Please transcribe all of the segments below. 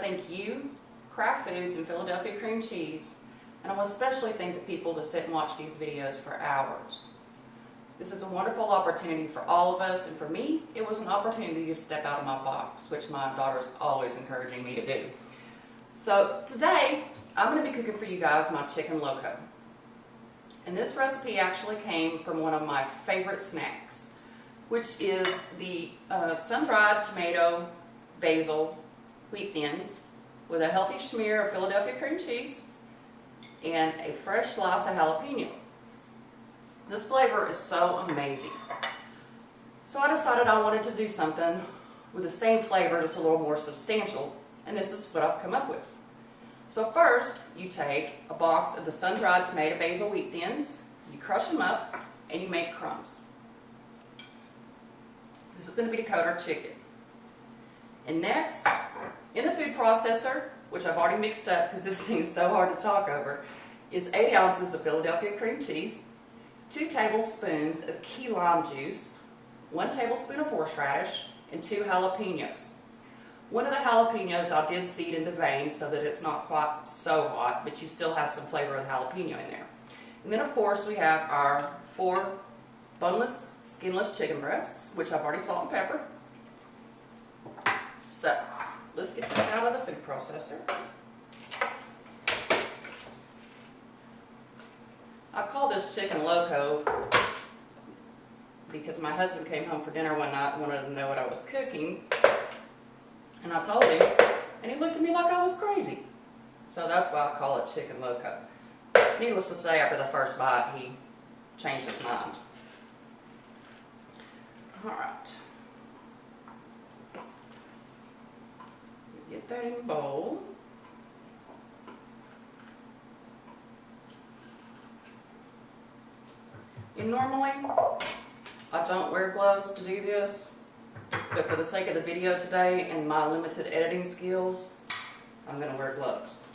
thank you, Kraft Foods and Philadelphia Cream Cheese, and I want to especially thank the people that sit and watch these videos for hours. This is a wonderful opportunity for all of us, and for me, it was an opportunity to step out of my box, which my daughter is always encouraging me to do. So today, I'm going to be cooking for you guys my chicken loco. And this recipe actually came from one of my favorite snacks, which is the sun-dried tomato, basil, wheat thins with a healthy smear of Philadelphia cream cheese and a fresh slice of jalapeno. This flavor is so amazing. So I decided I wanted to do something with the same flavor, just a little more substantial, and this is what I've come up with. So first, you take a box of the sun-dried tomato, basil, wheat thins, you crush them up, and you make crumbs. This is going to be to coat our chicken. And next, in the food processor, which I've already mixed up because this thing is so hard to talk over, is 8 ounces of Philadelphia cream cheese, 2 tablespoons of key lime juice, 1 tablespoon of horseradish, and 2 jalapenos. One of the jalapenos I did seed into veins so that it's not quite so hot, but you still have some flavor of the jalapeno in there. And then of course we have our 4 boneless, skinless chicken breasts, which I've already salt and pepper. So, let's get this out of the food processor. I call this chicken loco because my husband came home for dinner one night and wanted to know what I was cooking. And I told him, and he looked at me like I was crazy. So that's why I call it chicken loco. Needless to say, after the first bite, he changed his mind. Alright. Get that in a bowl. And normally, I don't wear gloves to do this, but for the sake of the video today and my limited editing skills, I'm going to wear gloves.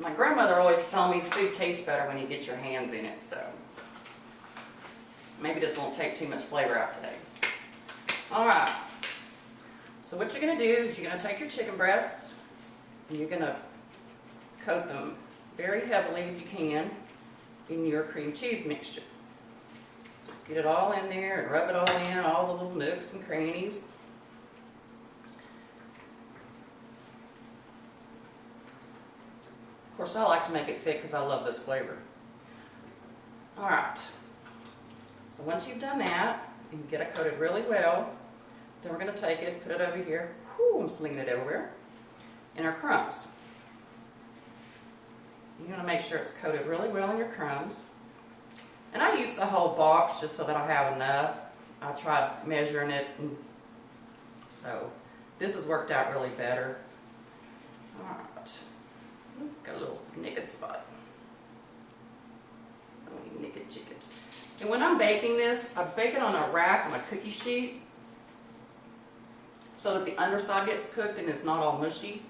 My grandmother always told me food tastes better when you get your hands in it, so maybe this won't take too much flavor out today. Alright, so what you're going to do is you're going to take your chicken breasts and you're going to coat them very heavily, if you can, in your cream cheese mixture. Just get it all in there and rub it all in, all the little nooks and crannies. Of course, I like to make it thick because I love this flavor. Alright, so once you've done that, and get it coated really well, then we're going to take it, put it over here. Whew, I'm slinging it everywhere. In our crumbs. You want to make sure it's coated really well in your crumbs. And I use the whole box just so that I have enough. I tried measuring it, and so this has worked out really better. Alright. Got a little naked spot. I don't need naked chicken. And when I'm baking this, I bake it on a rack on a cookie sheet so that the underside gets cooked and it's not all mushy.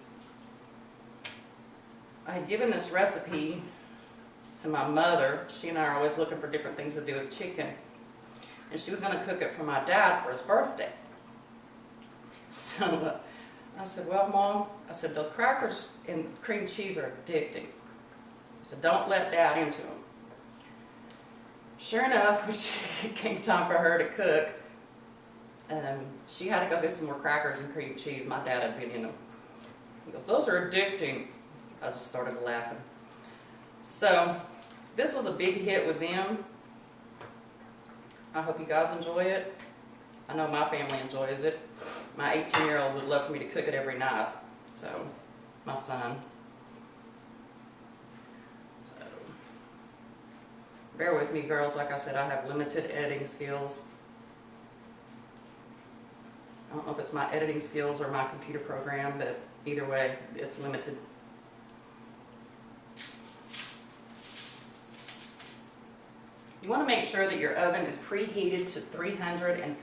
I had given this recipe to my mother. She and I are always looking for different things to do with chicken. And she was going to cook it for my dad for his birthday. So I said, well, Mom, I said, those crackers and cream cheese are addicting. I said, don't let Dad into them. Sure enough, when it came time for her to cook, she had to go get some more crackers and cream cheese. My dad had been in them. He goes, those are addicting. I just started laughing. So, this was a big hit with them. I hope you guys enjoy it. I know my family enjoys it. My 18-year-old would love for me to cook it every night. So, my son. So, bear with me, girls. Like I said, I have limited editing skills. I don't know if it's my editing skills or my computer program, but either way, it's limited. You want to make sure that your oven is preheated to 400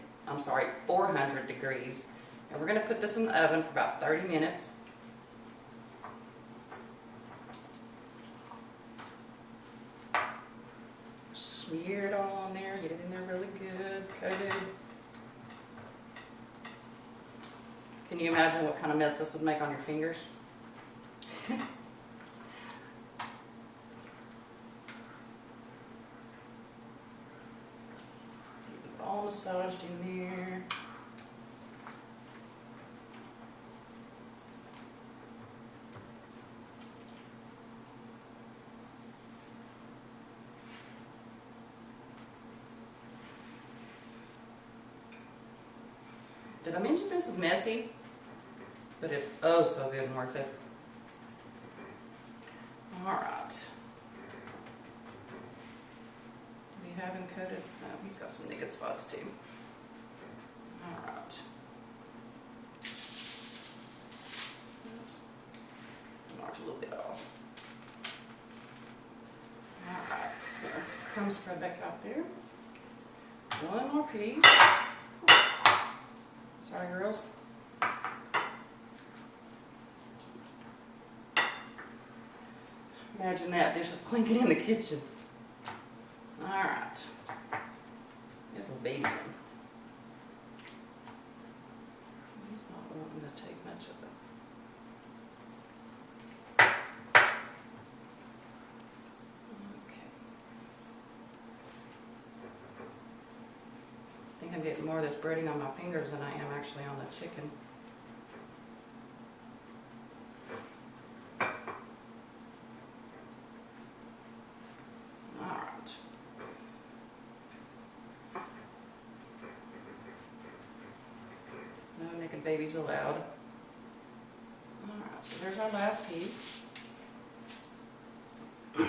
degrees. And we're going to put this in the oven for about 30 minutes. Smear it all on there, get it in there really good, coated. Can you imagine what kind of mess this would make on your fingers? All massaged in there. Did I mention this is messy? But it's oh so good and worth it. Alright. Do we have him coated? No, he's got some naked spots too. Alright. Oops. March a little bit off. Alright, just gonna crumb spread back out there. One more piece. Oops. Sorry, girls. Imagine that, dishes clinking in the kitchen. Alright. There's a baby one. He's not wanting to take much of it. Okay. I think I'm getting more of this breading on my fingers than I am actually on the chicken. No naked babies allowed. Alright, so there's our last piece. So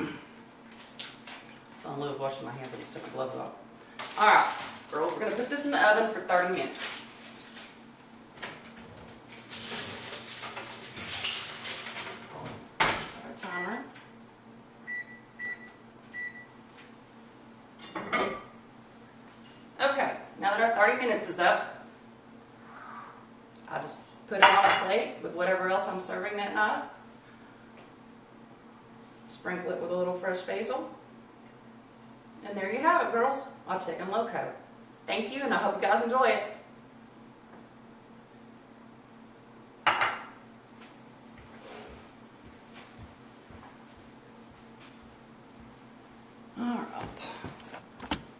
in lieu of washing my hands, I just took the gloves off. Alright, girls, we're going to put this in the oven for 30 minutes. Set our timer. Okay, now that our 30 minutes is up, I just put it on a plate with whatever else I'm serving that night. Sprinkle it with a little fresh basil. And there you have it, girls. Our chicken loco. Thank you, and I hope you guys enjoy it.